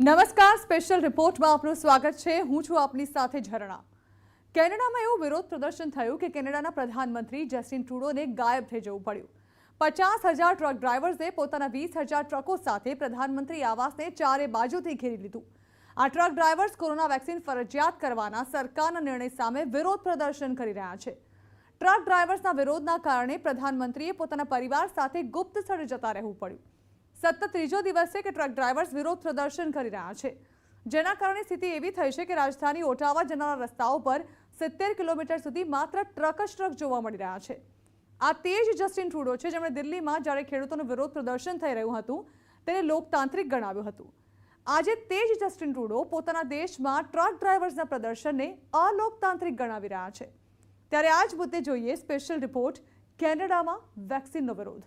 નમસ્કાર, સ્પેશિયલ રિપોર્ટમાં આપનું સ્વાગત છે. હું છું આપની સાથે ઝરણા. કેનેડામાં એવું વિરોધ પ્રદર્શન થયું કે કેનેડાના પ્રધાનમંત્રી જસ્ટિન ટ્રુડોને ગાયબ થઈ જવું પડ્યું. 50,000 ટ્રક ડ્રાઈવર્સે પોતાના 20,000 ટ્રકો સાથે પ્રધાનમંત્રી આવાસને ચારે બાજુથી ઘેરી લીધું. આ ટ્રક ડ્રાઈવર્સ કોરોના વેક્સિન ફરજિયાત કરવાના સરકારના નિર્ણય સામે વિરોધ પ્રદર્શન કરી રહ્યા છે. ટ્રક ડ્રાઈવર્સના વિરોધના કારણે પ્રધાનમંત્રીએ પોતાના પરિવાર સાથે ગુપ્ત સ્થળે જતા રહેવું પડ્યું. સતત ત્રીજો દિવસ છે કે ટ્રક ડ્રાઈવર્સ વિરોધ પ્રદર્શન કરી રહ્યા છે, જેના કારણે સ્થિતિ એવી થઈ છે કે રાજધાની ઓટાવા જનારા રસ્તાઓ પર 70 કિલોમીટર સુધી માત્ર ટ્રક જ ટ્રક જોવા મળી રહ્યા છે. આ તે જ જસ્ટિન ટ્રુડો છે જેમણે દિલ્હીમાં જ્યારે ખેડૂતોનું વિરોધ પ્રદર્શન થઈ રહ્યું હતું તેને લોકતાંત્રિક ગણાવ્યું હતું. આજે તે જ જસ્ટિન ટ્રુડો પોતાના દેશમાં ટ્રક ડ્રાઈવર્સના પ્રદર્શનને અલોકતાંત્રિક ગણાવી રહ્યા છે. ત્યારે આ જ મુદ્દે જોઈએ સ્પેશિયલ રિપોર્ટ કેનેડામાં વેક્સિનનો વિરોધ.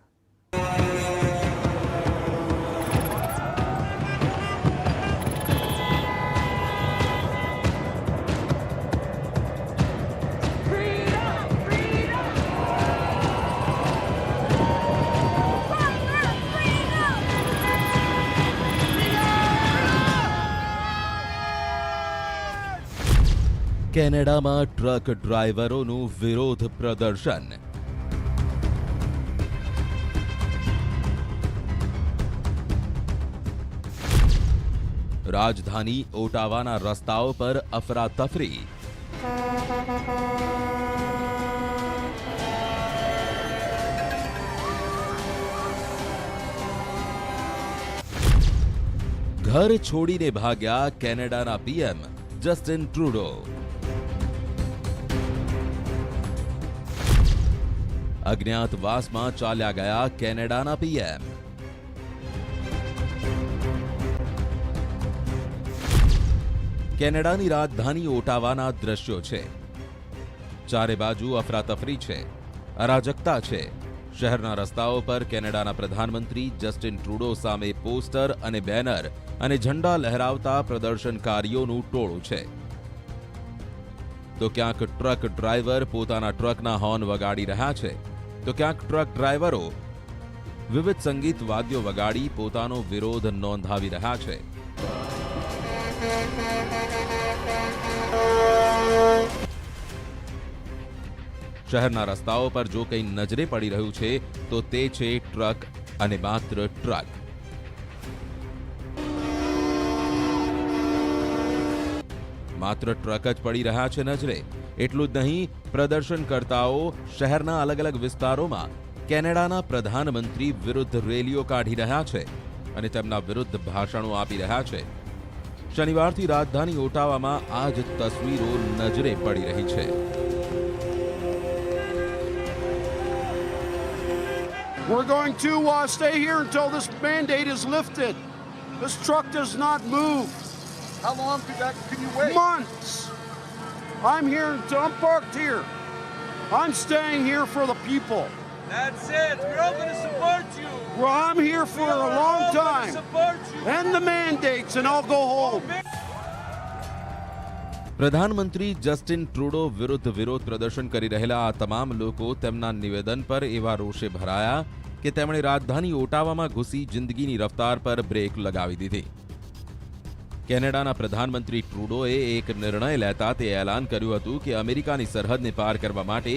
કેનેડામાં ટ્રક ડ્રાઈવરોનું વિરોધ પ્રદર્શન. રાજધાની ઓટાવાના રસ્તાઓ પર અફરાતફરી. ઘર છોડીને ભાગ્યા કેનેડાના પીએમ જસ્ટિન ટ્રુડો. અજ્ઞાતવાસમાં ચાલ્યા ગયા કેનેડાના પીએમ. કેનેડાની રાજધાની ઓટાવાના દ્રશ્યો છે. ચારે બાજુ અફરાતફરી છે, અરાજકતા છે. શહેરના રસ્તાઓ પર કેનેડાના પ્રધાનમંત્રી જસ્ટિન ટ્રુડો સામે પોસ્ટર અને બેનર અને ઝંડા લહેરાવતા પ્રદર્શનકારીઓનું ટોળું છે. તો ક્યાંક ટ્રક ડ્રાઈવર પોતાના ટ્રકના હોર્ન વગાડી રહ્યા છે, તો ક્યાંક ટ્રક ડ્રાઈવરો વિવિધ સંગીત વાદ્યો વગાડી પોતાનો વિરોધ નોંધાવી રહ્યા છે. શહેરના રસ્તાઓ પર જો કંઈ નજરે પડી રહ્યું છે તો તે છે ટ્રક અને માત્ર ટ્રક. માત્ર ટ્રક જ પડી રહ્યા છે નજરે. એટલું જ નહીં, પ્રદર્શનકર્તાઓ શહેરના અલગ અલગ વિસ્તારોમાં કેનેડાના પ્રધાનમંત્રી વિરુદ્ધ રેલીઓ કાઢી રહ્યા છે અને તેમના વિરુદ્ધ ભાષણો આપી રહ્યા છે. શનિવારથી રાજધાની ઓટાવામાં આ જ તસવીરો નજરે પડી રહી છે. We're going to stay here until this mandate is lifted. This truck does not move. How long can you wait? Months. I'm here until I'm parked here. I'm staying here for the people. That's it. We're all going to support you. Well, I'm here for a long time. Support you. End the mandates and I'll go home. પ્રધાનમંત્રી Justin Trudeau વિરુદ્ધ વિરોધ પ્રદર્શન કરી રહેલા આ તમામ લોકો તેમના નિવેદન પર એવા રોષે ભરાયા કે તેમણે રાજધાની ઓટાવામાં ઘૂસી જિંદગીની રફતાર પર બ્રેક લગાવી દીધી. કેનેડાના પ્રધાનમંત્રી ટ્રુડોએ એક નિર્ણય લેતા તે એલાન કર્યું હતું કે અમેરિકાની સરહદને પાર કરવા માટે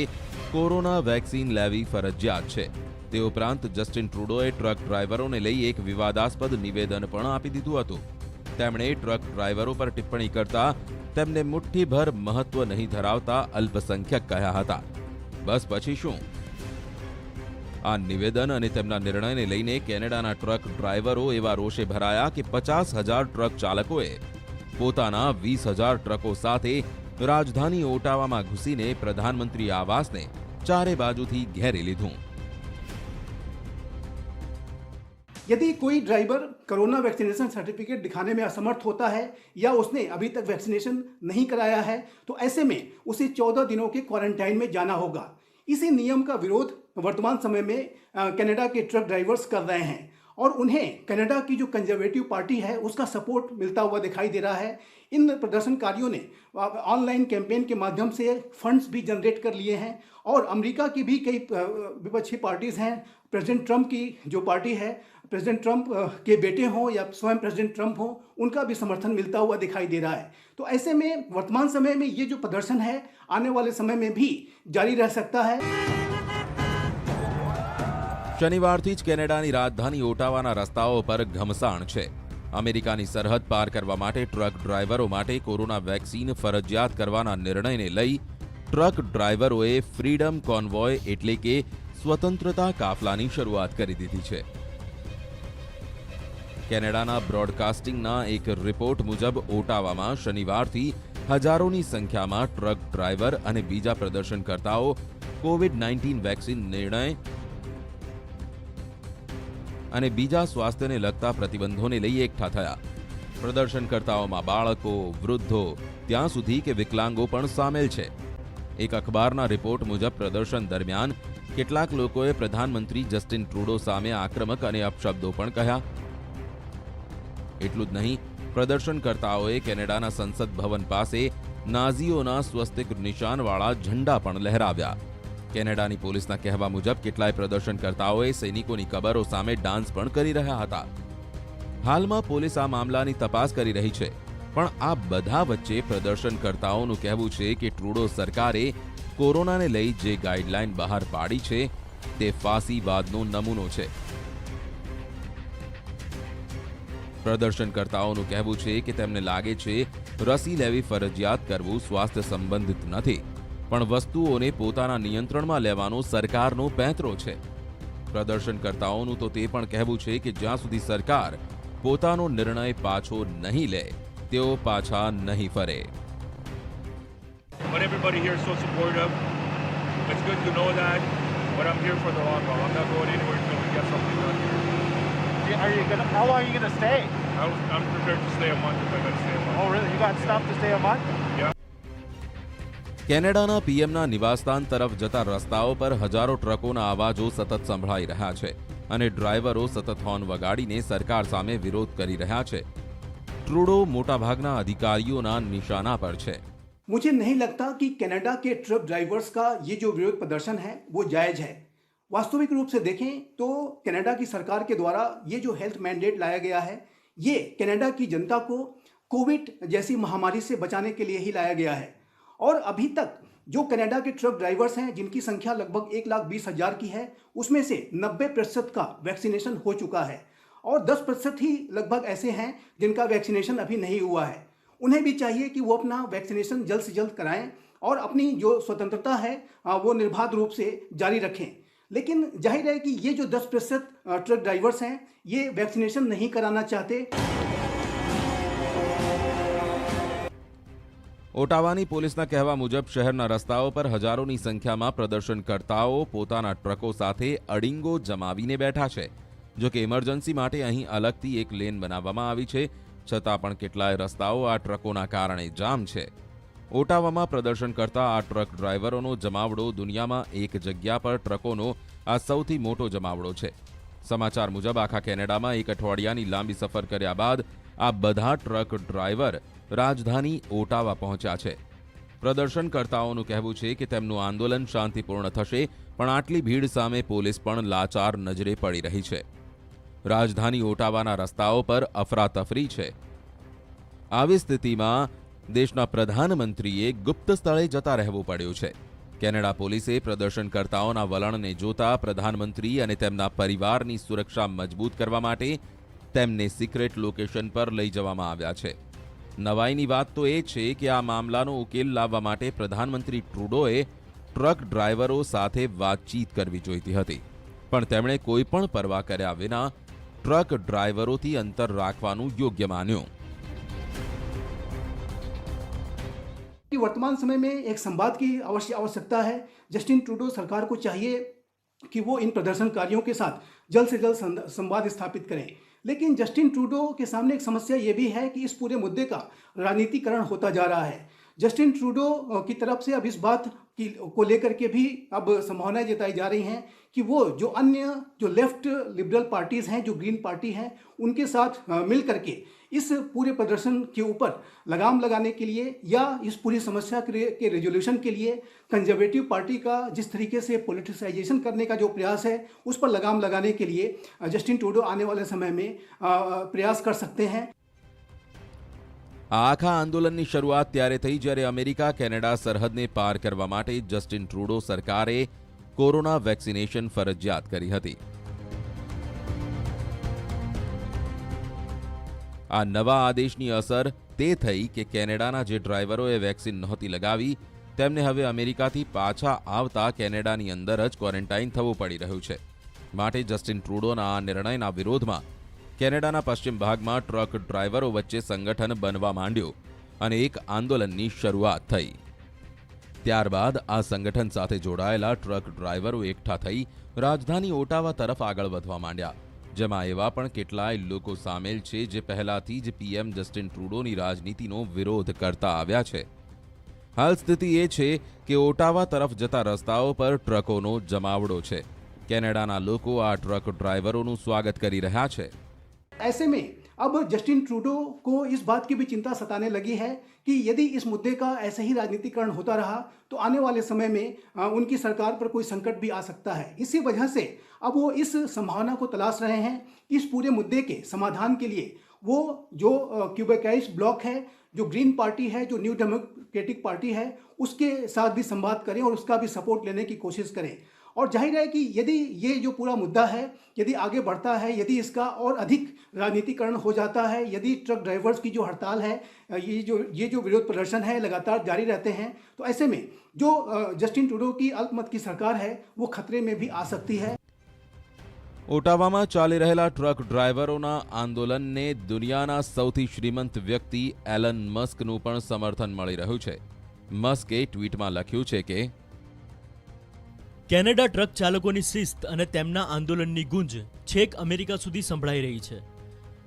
કોરોના વેક્સિન લેવી ફરજિયાત છે. તે ઉપરાંત જસ્ટિન ટ્રુડોએ ટ્રક ડ્રાઈવરોને લઈ એક વિવાદાસ્પદ નિવેદન પણ આપી દીધું હતું. તેમણે ટ્રક ડ્રાઈવરો પર ટિપ્પણી કરતા તેમને મુઠ્ઠીભર મહત્વ નહીં ધરાવતા અલ્પસંખ્યક કહ્યા હતા. બસ પછી શું? આ નિવેદન અને તેમના નિર્ણયને લઈને કેનેડાના ટ્રક ડ્રાઈવરો એવા રોષે ભરાયા કે 50,000 ટ્રક ચાલકોએ પોતાના 20,000 ટ્રકો સાથે રાજધાની ઓટાવામાં ઘૂસીને પ્રધાનમંત્રી આવાસને ચારે બાજુથી ઘેરી લીધું. यदि कोई ड्राइवर कोरोना वैक्सीनेशन सर्टिफिकेट दिखाने में असमर्थ होता है या उसने अभी तक वैक्सीनेशन नहीं कराया है तो ऐसे में उसे 14 दिनों के क्वारंटाइन में जाना होगा. इसी नियम का विरोध वर्तमान समय में कनाडा के ट्रक ड्राइवर्स कर रहे हैं और उन्हें कनाडा की जो कंजर्वेटिव पार्टी है उसका सपोर्ट मिलता हुआ दिखाई दे रहा है. इन प्रदर्शनकारियों ने ऑनलाइन कैंपेन के माध्यम से फंड्स भी जनरेट कर लिए हैं और अमेरिका की भी कई विपक्षी पार्टीज हैं, प्रेसिडेंट ट्रंप की जो पार्टी है, प्रेसिडेंट ट्रंप के बेटे हों या स्वयं प्रेसिडेंट ट्रंप हों, उनका भी समर्थन मिलता हुआ दिखाई दे रहा है। तो ऐसे में वर्तमान समय में ये जो प्रदर्शन है आने वाले समय में भी जारी रह सकता है। શનિવારથી જ કેનેડાની રાજધાની ઓટાવાના રસ્તાઓ પર ઘમસાણ છે. અમેરિકાની સરહદ પાર કરવા માટે ટ્રક ડ્રાઈવરો માટે કોરોના વેક્સિન ફરજિયાત કરવાના નિર્ણયને લઈ ટ્રક ડ્રાઈવરોએ ફ્રીડમ કોન્વોય એટલે કે સ્વતંત્રતા કાફલાની શરૂઆત કરી દીધી છે. કેનેડાના બ્રોડકાસ્ટિંગના એક રિપોર્ટ મુજબ ઓટાવામાં શનિવારથી હજારોની સંખ્યામાં ટ્રક ડ્રાઈવર અને બીજા પ્રદર્શનકર્તાઓ કોવિડ-19 વેક્સિન નિર્ણય અને બીજા સ્વાસ્થ્યને લગતા પ્રતિબંધોને લઈ એકઠા થયા. પ્રદર્શનકર્તાઓમાં બાળકો, વૃદ્ધો, ત્યાં સુધી કે વિકલાંગો પણ સામેલ છે. એક અખબારના રિપોર્ટ મુજબ પ્રદર્શન દરમિયાન કેટલાક લોકોએ પ્રધાનમંત્રી જસ્ટિન ટ્રુડો સામે આક્રમક અને અપશબ્દો પણ કહ્યા. એટલું જ નહીં, પ્રદર્શનકર્તાઓએ કેનેડાના સંસદ ભવન પાસે નાઝીઓના સ્વસ્તિક નિશાનવાળા ઝંડા પણ લહેરાવ્યા. કેનેડાની પોલીસના કહેવા મુજબ કેટલાય પ્રદર્શનકર્તાઓએ સૈનિકોની કબરો સામે ડાન્સ પણ કરી રહ્યા હતા. હાલમાં પોલીસ આ મામલાની તપાસ કરી રહી છે. પણ આ બધા વચ્ચે પ્રદર્શનકર્તાઓનું કહેવું છે કે ટ્રુડો સરકારે કોરોનાને લઈ જે ગાઈડલાઈન બહાર પાડી છે તે ફાંસીવાદનો નમૂનો છે. પ્રદર્શનકર્તાઓનું કહેવું છે કે તેમને લાગે છે રસી લેવી ફરજિયાત કરવું સ્વાસ્થ્ય સંબંધિત નથી, પણ વસ્તુઓને પોતાના નિયંત્રણમાં લેવાનો સરકારનો પેંતરો છે. પ્રદર્શનકર્તાઓનું તો તે પણ કહેવું છે કે જ્યાં સુધી સરકાર પોતાનો નિર્ણય પાછો નહીં લે, તેઓ પાછા નહીં ફરે. But everybody here is so supportive. It's good to know that. But I'm here for the long haul. I'm not going anywhere until we get something done here. How long are you gonna stay? I'm prepared to stay a month if I got to stay a month. Oh, really? You got stuff to stay a month? Yeah. કેનેડાના પીએમના નિવાસસ્થાન તરફ જતા રસ્તાઓ પર હજારો ટ્રકોના અવાજો સતત સંભળાઈ રહ્યા છે અને ડ્રાઈવરો સતત હોર્ન વગાડીને સરકાર સામે વિરોધ કરી રહ્યા છે. ટ્રુડો મોટાભાગના અધિકારીઓના નિશાના પર છે. मुझे नहीं लगता कि कनाडा के ट्रक ड्राइवर्स का ये जो विरोध प्रदर्शन है वो जायज है. वास्तविक रूप से देखें तो कनाडा की सरकार के द्वारा ये जो हेल्थ मैंडेट लाया गया है, ये कनाडा की जनता को कोविड जैसी महामारी से बचाने के लिए ही लाया गया है. और अभी तक जो कनाडा के ट्रक ड्राइवर्स हैं, जिनकी संख्या लगभग 1,20,000 की है, उसमें से 90% का वैक्सीनेशन हो चुका है और 10% ही लगभग ऐसे हैं जिनका वैक्सीनेशन अभी नहीं हुआ है. उन्हें भी चाहिए कि वो अपना वैक्सीनेशन जल्द से जल्द कराएं और अपनी जो स्वतंत्रता है वो निर्बाध रूप से जारी रखें. लेकिन जाहिर है कि ये जो 10% ट्रक ड्राइवर्स हैं, ये वैक्सीनेशन नहीं कराना चाहते. ઓટાવાની પોલીસના કહેવા મુજબ શહેરના રસ્તાઓ પર હજારોની સંખ્યામાં પ્રદર્શનકર્તાઓ પોતાના ટ્રકો સાથે અડીંગો જમાવીને બેઠા છે. જો કે ઇમરજન્સી માટે અહીં અલગથી એક લેન બનાવવામાં આવી છે, છતાં પણ કેટલાય રસ્તાઓ આ ટ્રકોના કારણે જામ છે. ઓટાવામાં પ્રદર્શન કરતા આ ટ્રક ડ્રાઈવરોનો જમાવડો દુનિયામાં એક જગ્યા પર ટ્રકોનો આ સૌથી મોટો જમાવડો છે. સમાચાર મુજબ આખા કેનેડામાં એક અઠવાડિયાની લાંબી સફર કર્યા બાદ આ બધા ટ્રક ડ્રાઈવર રાજધાની ઓટાવા પહોંચ્યા છે. પ્રદર્શનકર્તાઓનું કહેવું છે કે તેમનું આંદોલન શાંતિપૂર્ણ થશે, પણ આટલી ભીડ સામે પોલીસ પણ લાચાર નજરે પડી રહી છે. રાજધાની ઓટાવાના રસ્તાઓ પર અફરાતફરી છે. આવી સ્થિતિમાં દેશના પ્રધાનમંત્રીએ ગુપ્ત સ્થળે જતા રહેવું પડ્યું છે. કેનેડા પોલીસે પ્રદર્શનકર્તાઓના વલણને જોતા પ્રધાનમંત્રી અને તેમના પરિવારની સુરક્ષા મજબૂત કરવા માટે તેમને સિક્રેટ લોકેશન પર લઈ જવામાં આવ્યા છે. નવાઈની વાત તો એ છે કે આ મામલાનો ઉકેલ લાવવા માટે પ્રધાનમંત્રી ટ્રુડોએ ટ્રક ડ્રાઈવરો સાથે વાતચીત કરવી જોઈતી હતી, પણ તેમણે કોઈ પણ પરવા કર્યા વિના ટ્રક ડ્રાઈવરોથી અંતર રાખવાનું યોગ્ય માન્યું. वर्तमान समय में एक संवाद की आवश्यकता है. जस्टिन ट्रूडो सरकार को चाहिए कि वो इन प्रदर्शनकारियों के साथ जल्द से जल्द संवाद स्थापित करें. लेकिन जस्टिन ट्रूडो के सामने एक समस्या ये भी है कि इस पूरे मुद्दे का राजनीतिकरण होता जा रहा है. जस्टिन ट्रूडो की तरफ से अब इस बात को लेकर के भी अब संभावनाएं जताई जा रही हैं कि वो जो अन्य जो लेफ्ट लिबरल पार्टीज हैं, जो ग्रीन पार्टी हैं, उनके साथ मिल करके इस पूरे प्रदर्शन के ऊपर लगाम लगाने के लिए या इस पूरी समस्या के रेजोल्यूशन के लिए कंजर्वेटिव पार्टी का जिस तरीके से पॉलिटिसाइजेशन करने का जो प्रयास है उस पर लगाम लगाने के लिए जस्टिन ट्रूडो आने वाले समय में प्रयास कर सकते हैं। આખા આંદોલનની શરૂઆત ત્યારે થઈ જ્યારે અમેરિકા કેનેડા સરહદને પાર કરવા માટે જસ્ટિન ટ્રુડો સરકારે કોરોના વેક્સિનેશન ફરજિયાત કરી હતી। આ નવા આદેશની અસર તે થઈ કે કેનેડાના જે ડ્રાઈવરોએ વેક્સિન નહોતી લગાવી તેમને હવે અમેરિકાથી પાછા આવતા કેનેડાની અંદર જ ક્વોરન્ટાઇન થવું પડી રહ્યું છે। માટે જસ્ટિન ટ્રુડોના આ નિર્ણયના વિરોધમાં કેનેડાના પશ્ચિમ ભાગમાં ટ્રક ડ્રાઈવરો વચ્ચે સંગઠન બનવા માંડ્યું અને એક આંદોલનની શરૂઆત થઈ। ત્યારબાદ આ સંગઠન સાથે જોડાયેલા ટ્રક ડ્રાઈવરો એકઠા થઈ રાજધાની ઓટાવા તરફ આગળ વધવા માંડ્યા, જેમાં એવા પણ કેટલાય લોકો સામેલ છે જે પહેલાથી જ પીએમ જસ્ટિન ટ્રુડોની રાજનીતિનો વિરોધ કરતા આવ્યા છે। હાલ સ્થિતિ એ છે કે ઓટાવા તરફ જતા રસ્તાઓ પર ટ્રકોનો જમાવડો છે। કેનેડાના લોકો આ ટ્રક ડ્રાઈવરોનું સ્વાગત કરી રહ્યા છે। ऐसे में अब जस्टिन ट्रूडो को इस बात की भी चिंता सताने लगी है कि यदि इस मुद्दे का ऐसे ही राजनीतिकरण होता रहा तो आने वाले समय में उनकी सरकार पर कोई संकट भी आ सकता है। इसी वजह से अब वो इस संभावना को तलाश रहे हैं कि इस पूरे मुद्दे के समाधान के लिए वो जो क्यूबेकाइस ब्लॉक है, जो ग्रीन पार्टी है, जो न्यू डेमोक्रेटिक पार्टी है, उसके साथ भी संवाद करें और उसका भी सपोर्ट लेने की कोशिश करें। और जाहिर है कि यदि ये जो पूरा मुद्दा है यदि आगे बढ़ता है, यदि इसका और अधिक राजनीतिकरण हो जाता है, यदि ट्रक ड्राइवर्स की जो हड़ताल है, ये जो विरोध प्रदर्शन है लगातार जारी रहते हैं, तो ऐसे में जो जस्टिन ट्रूडो की अल्पमत की सरकार है वो खतरे में भी आ सकती है। ઓટાવામાં ચાલી રહેલા ટ્રક ડ્રાઈવરોના આંદોલનને દુનિયાના સૌથી શ્રીમંત વ્યક્તિ એલન મસ્કનું પણ સમર્થન મળી રહ્યું છે। મસ્કે ટ્વીટમાં લખ્યું છે કે કેનેડા ટ્રક ચાલકોની શિસ્ત અને તેમના આંદોલનની ગુંજ છેક અમેરિકા સુધી સંભળાઈ રહી છે।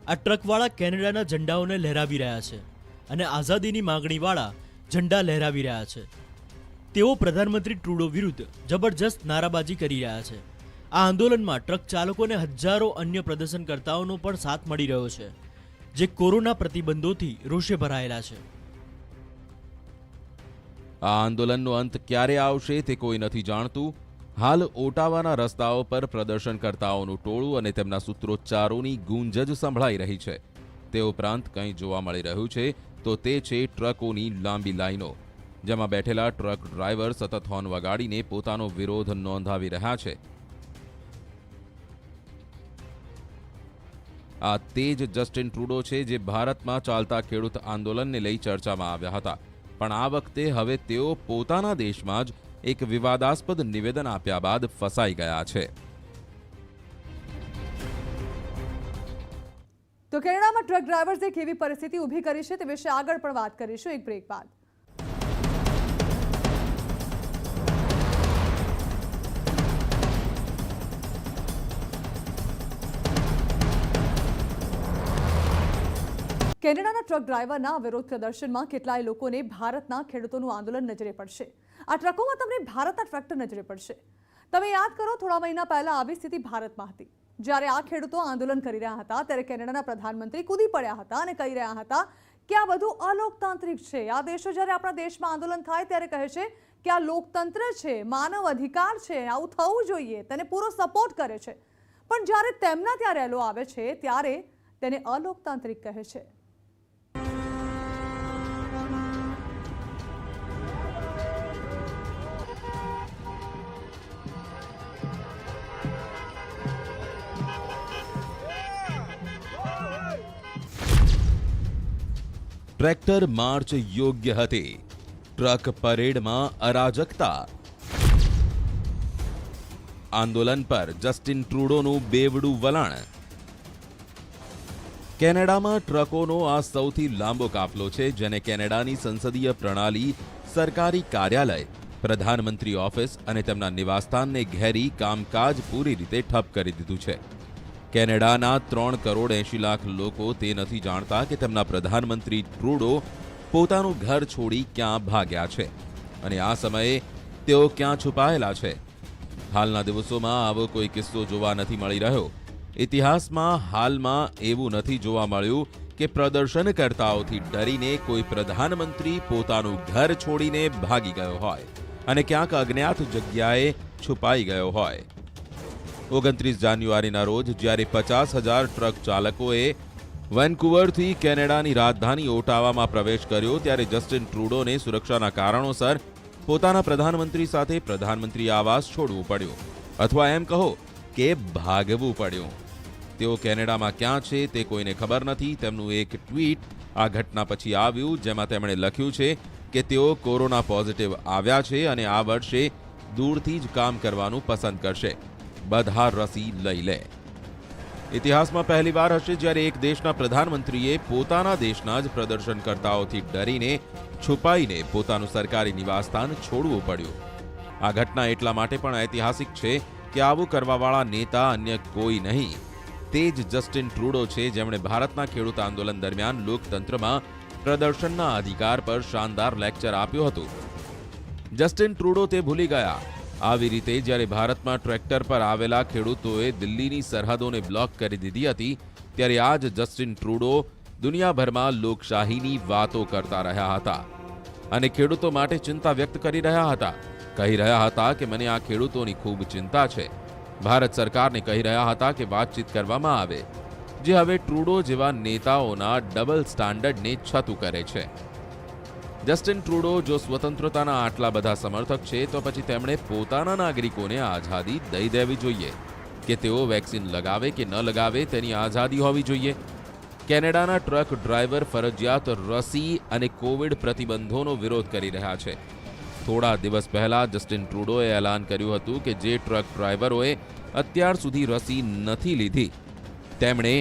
આ ટ્રકવાળા કેનેડાના ઝંડાઓને લહેરાવી રહ્યા છે અને આઝાદીની માગણીવાળા ઝંડા લહેરાવી રહ્યા છે। તેઓ પ્રધાનમંત્રી ટ્રુડો વિરુદ્ધ જબરજસ્ત નારાબાજી કરી રહ્યા છે। આ આંદોલનમાં ટ્રક ચાલકોને હજારો અન્ય પ્રદર્શનકર્તાઓનો પણ સાથ મળી રહ્યો છે, જે કોરોના પ્રતિબંધોથી રોષે ભરાયેલા છે। આ આંદોલનનો અંત ક્યારે આવશે તે કોઈ નથી જાણતું। હાલ ઓટાવાના રસ્તાઓ પર પ્રદર્શનકર્તાઓનું ટોળું અને તેમના સૂત્રોચ્ચારોની ગૂંજ જ સંભળાઈ રહી છે। તે ઉપરાંત કંઈ જોવા મળી રહ્યું છે તો તે છે ટ્રકોની લાંબી લાઈનો, જેમાં બેઠેલા ટ્રક ડ્રાઈવર સતત હોર્ન વગાડીને પોતાનો વિરોધ નોંધાવી રહ્યા છે। આ તે જ જસ્ટિન ટ્રુડો છે જે ભારતમાં ચાલતા ખેડૂત આંદોલનને લઈ ચર્ચામાં આવ્યા હતા, પણ આ વખતે હવે તેઓ પોતાના દેશમાં જ એક વિવાદાસ્પદ નિવેદન આપ્યા બાદ ફસાઈ ગયા છે। તો કેનેડામાં ટ્રક ડ્રાઈવર્સે કેવી પરિસ્થિતિ ઊભી કરી છે તે વિશે આગળ પણ વાત કરીશું એક બ્રેક બાદ। કેનેડાના ટ્રક ડ્રાઈવરના વિરોધ પ્રદર્શનમાં કેટલાય લોકોને ભારતના ખેડૂતોનું આંદોલન નજરે પડશે। આ ટ્રકોમાં તમને ભારતના ટ્રેક્ટર નજરે પડશે। તમે યાદ કરો, થોડા મહિના પહેલા આવી સ્થિતિ ભારતમાં હતી। જ્યારે આ ખેડૂતો આંદોલન કરી રહ્યા હતા ત્યારે કેનેડાના પ્રધાનમંત્રી કૂદી પડ્યા હતા અને કહી રહ્યા હતા કે આ બધું અલોકતાંત્રિક છે। આ દેશો જ્યારે આપણા દેશમાં આંદોલન થાય ત્યારે કહે છે કે આ લોકતંત્ર છે, માનવ અધિકાર છે, આવું થવું જોઈએ, તેને પૂરો સપોર્ટ કરે છે। પણ જ્યારે તેમના ત્યાં રેલો આવે છે ત્યારે તેને અલોકતાંત્રિક કહે છે। ટ્રેક્ટર માર્ચ યોગ્ય હતી, ટ્રક પરેડમાં અરાજકતા। આંદોલન પર જસ્ટિન ટ્રુડોનું બેવડું વલણ। કેનેડામાં ટ્રકોનો આ સૌથી લાંબો કાફલો છે, જેને કેનેડાની સંસદીય પ્રણાલી, સરકારી કાર્યાલય, પ્રધાનમંત્રી ઓફિસ અને તેમના નિવાસસ્થાનને ઘેરી કામકાજ પૂરી રીતે ઠપ કરી દીધું છે। કેનેડાના 3 કરોડ 80 લાખ લોકો તે નથી જાણતા કે તેમના પ્રધાનમંત્રી ટ્રુડો પોતાનું ઘર છોડી ક્યાં ભાગ્યા છે અને આ સમયે તેઓ ક્યાં છુપાયેલા છે। હાલના દિવસોમાં આવો કોઈ કિસ્સો જોવા નથી મળી રહ્યો। ઇતિહાસમાં હાલમાં એવું નથી જોવા મળ્યું કે પ્રદર્શનકર્તાઓથી ડરીને કોઈ પ્રધાનમંત્રી પોતાનું ઘર છોડીને ભાગી ગયો હોય અને ક્યાંક અજ્ઞાત જગ્યાએ છુપાઈ ગયો હોય. 29 જાન્યુઆરીના રોજ જ્યારે 50,000 ટ્રક ચાલકોએ વેન્કુવરથી કેનેડાની રાજધાની ઓટાવામાં પ્રવેશ કર્યો ત્યારે જસ્ટિન ટ્રુડોને સુરક્ષાના કારણોસર પોતાના પ્રધાનમંત્રી સાથે પ્રધાનમંત્રી આવાસ છોડવું પડ્યું, અથવા એમ કહો કે ભાગવું પડ્યું. તેઓ કેનેડામાં ક્યાં છે તે કોઈને ખબર નથી. તેમનું એક ટ્વીટ આ ઘટના પછી આવ્યું, જેમાં તેમણે લખ્યું છે કે તેઓ કોરોના પોઝિટિવ આવ્યા છે અને આ વર્ષે દૂરથી જ કામ કરવાનું પસંદ કરશે. બધા રસી લઈ લે. ઇતિહાસમાં પહેલીવાર હશે જ્યારે એક દેશના પ્રધાનમંત્રીએ પોતાના દેશના જ પ્રદર્શનકર્તાઓથી ડરીને છુપાઈને પોતાનું સરકારી નિવાસસ્થાન છોડવું પડ્યું. આ ઘટના એટલા માટે પણ ઐતિહાસિક છે કે આવું કરવાવાળા નેતા અન્ય કોઈ નહીં, તે જ જસ્ટિન ટ્રુડો છે, જેમણે ભારતના ખેડૂત આંદોલન દરમિયાન લોકતંત્રમાં પ્રદર્શનના અધિકાર પર શાનદાર લેક્ચર આપ્યું હતું. જસ્ટિન ટ્રુડો તે ભૂલી ગયા. આવી રીતે જ્યારે ભારતમાં ટ્રેક્ટર પર આવેલા ખેડૂતોએ દિલ્હીની સરહદોને બ્લોક કરી દીધી હતી, ત્યારે આ જ જસ્ટિન ટ્રુડો દુનિયાભરમાં લોકશાહીની વાતો કરતા રહ્યા હતા અને ખેડૂતો માટે ચિંતા વ્યક્ત કરી રહ્યા હતા. કહી રહ્યા હતા કે મને આ ખેડૂતોની ખૂબ ચિંતા છે. ભારત સરકારને કહી રહ્યા હતા કે વાતચીત કરવામાં આવે, જે હવે ટ્રુડો જેવા નેતાઓના ડબલ સ્ટાન્ડર્ડને છતું કરે છે. જસ્ટિન ટ્રુડો જો સ્વતંત્રતાના આટલા બધા સમર્થક છે તો પછી તેમણે પોતાના નાગરિકોને આઝાદી દઈ દેવી જોઈએ કે તેઓ વેક્સિન લગાવે કે ન લગાવે તેની આઝાદી હોવી જોઈએ. કેનેડાના ટ્રક ડ્રાઈવર ફરજિયાત રસી અને કોવિડ પ્રતિબંધોનો વિરોધ કરી રહ્યા છે. થોડા દિવસ પહેલા જસ્ટિન ટ્રુડોએ એલાન કર્યું હતું કે જે ટ્રક ડ્રાઈવરોએ અત્યાર સુધી રસી નથી લીધી તેમણે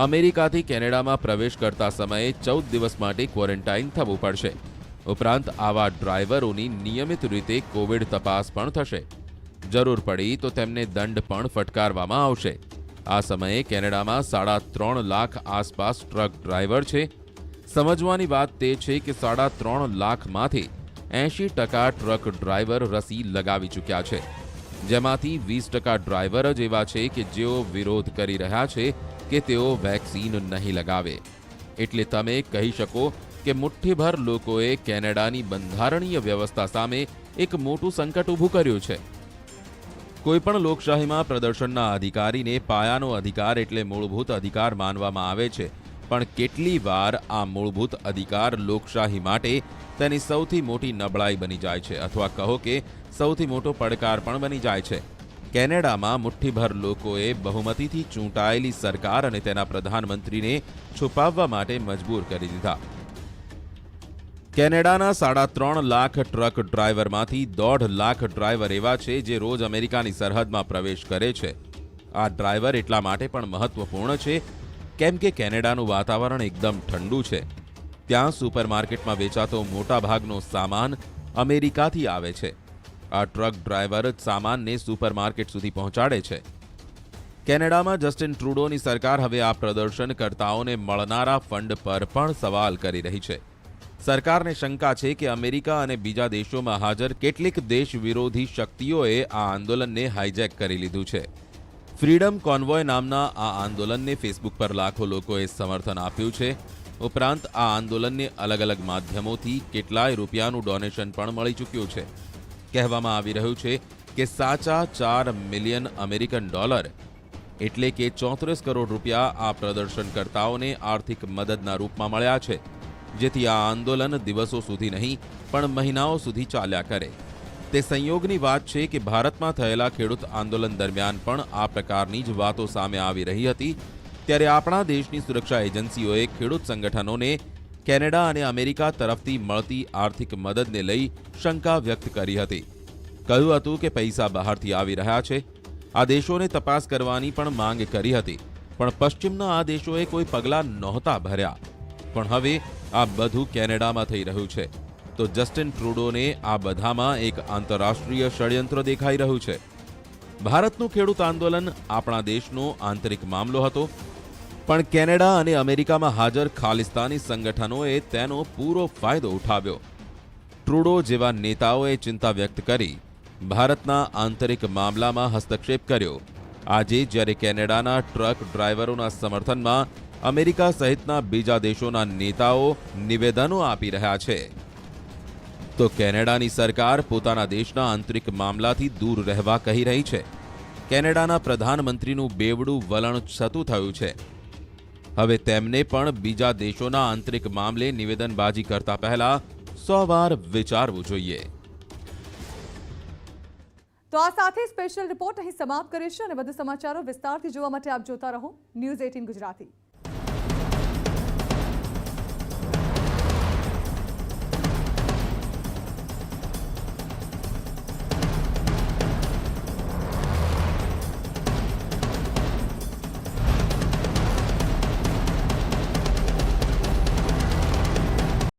અમેરિકાથી કેનેડામાં પ્રવેશ કરતા સમયે 14 દિવસ માટે ક્વોરન્ટાઇન થવું પડશે. ઉપરાંત આવા ડ્રાઈવરોની નિયમિત રીતે કોવિડ તપાસ પણ થશે. જરૂર પડી તો તેમને દંડ પણ ફટકારવામાં આવશે. આ સમયે કેનેડામાં 3.5 લાખ આસપાસ ટ્રક ડ્રાઈવર છે. સમજવાની વાત તે છે કે 3.5 લાખમાંથી 80% ટ્રક ડ્રાઈવર રસી લગાવી ચૂક્યા છે, જેમાંથી 20% ડ્રાઈવર જ એવા છે કે જેઓ વિરોધ કરી રહ્યા છે કે તેઓ વેક્સિન નહીં લગાવે. એટલે તમે કહી શકો કે મુઠ્ઠીભર લોકોએ કેનેડાની બંધારણીય વ્યવસ્થા સામે એક મોટું સંકટ ઊભું કર્યું છે. કોઈપણ લોકશાહીમાં પ્રદર્શનના અધિકારીને પાયાનો અધિકાર એટલે મૂળભૂત અધિકાર માનવામાં આવે છે, પણ કેટલી વાર આ મૂળભૂત અધિકાર લોકશાહી માટે તેની સૌથી મોટી નબળાઈ બની જાય છે, અથવા કહો કે સૌથી મોટો પડકાર પણ બની જાય છે. કેનેડામાં મુઠ્ઠીભર લોકોએ બહુમતીથી ચૂંટાયેલી સરકાર અને તેના પ્રધાનમંત્રીને છુપાવવા માટે મજબૂર કરી દીધા. કેનેડાના 3.5 લાખ ટ્રક ડ્રાઈવરમાંથી 1.5 લાખ ડ્રાઈવર એવા છે જે રોજ અમેરિકાની સરહદમાં પ્રવેશ કરે છે. આ ડ્રાઈવર એટલા માટે પણ મહત્વપૂર્ણ છે કેમ કે કેનેડાનું વાતાવરણ એકદમ ઠંડુ છે. ત્યાં સુપરમાર્કેટમાં વેચાતો મોટાભાગનો સામાન અમેરિકાથી આવે છે. આ ટ્રક ડ્રાઈવર જ સામાનને સુપરમાર્કેટ સુધી પહોંચાડે છે. કેનેડામાં જસ્ટિન ટ્રુડોની સરકાર હવે આ પ્રદર્શનકર્તાઓને મળનારા ફંડ પર પણ સવાલ કરી રહી છે. સરકારને શંકા છે કે અમેરિકા અને બીજા દેશોમાં હાજર કેટલીક દેશ વિરોધી શક્તિઓએ આ આંદોલનને હાઇજેક કરી લીધું છે. ફ્રીડમ કોન્વોય નામના આ આંદોલનને ફેસબુક પર લાખો લોકોએ સમર્થન આપ્યું છે. ઉપરાંત આ આંદોલનને અલગ અલગ માધ્યમોથી કેટલાય રૂપિયાનું ડોનેશન પણ મળી ચૂક્યું છે. કહેવામાં આવી રહ્યું છે કે સાચા $4 મિલિયન અમેરિકન ડોલર એટલે કે 34 કરોડ રૂપિયા આ પ્રદર્શનકર્તાઓને આર્થિક મદદના રૂપમાં મળ્યા છે, જેથી આ આંદોલન દિવસો સુધી નહીં પણ મહિનાઓ સુધી ચાલ્યા કરે. તે સંયોગની વાત છે કે ભારતમાં થયેલા ખેડૂત આંદોલન દરમિયાન પણ આ પ્રકારની જ વાતો સામે આવી રહી હતી. ત્યારે આપણા દેશની સુરક્ષા એજન્સીઓએ ખેડૂત સંગઠનોને કેનેડા અને અમેરિકા તરફથી મળતી આર્થિક મદદને લઈ શંકા વ્યક્ત કરી હતી. કહ્યું હતું કે પૈસા બહારથી આવી રહ્યા છે. આ દેશોને તપાસ કરવાની પણ માંગ કરી હતી, પણ પશ્ચિમના આ દેશોએ કોઈ પગલાં નહોતા ભર્યા. પણ હવે આ બધું કેનેડામાં થઈ રહ્યું છે, તો જસ્ટિન ટ્રુડોને આ બધામાં એક આંતરરાષ્ટ્રીય ષડયંત્ર દેખાઈ રહ્યું છે. ભારતનું ખેડૂત આંદોલન આપણા દેશનો આંતરિક મામલો હતો, પણ કેનેડા અને અમેરિકામાં હાજર ખાલિસ્તાની સંગઠનોએ તેનો પૂરો ફાયદો ઉઠાવ્યો. ટ્રુડો જેવા નેતાઓએ ચિંતા વ્યક્ત કરી ભારતના આંતરિક મામલામાં હસ્તક્ષેપ કર્યો. આજે જ્યારે કેનેડાના ટ્રક ડ્રાઈવરોના સમર્થનમાં અમેરિકા સહિતના બીજા દેશોના નેતાઓ નિવેદનો આપી રહ્યા છે. તો કેનેડાની સરકાર પોતાના દેશના આંતરિક મામલાથી દૂર રહેવા કહી રહી છે. કેનેડાના પ્રધાનમંત્રીનું બેવડું વલણ છતું થયું છે. હવે તેમને પણ બીજા દેશોના આંતરિક મામલે નિવેદનબાજી કરતા પહેલા 100 વાર વિચારવું જોઈએ. તો આ સાથે સ્પેશિયલ રિપોર્ટ અહીં સમાપ્ત કરીશું અને વધુ સમાચારો વિસ્તારથી જોવા માટે આપ જોતા રહો ન્યૂઝ 18 ગુજરાતી.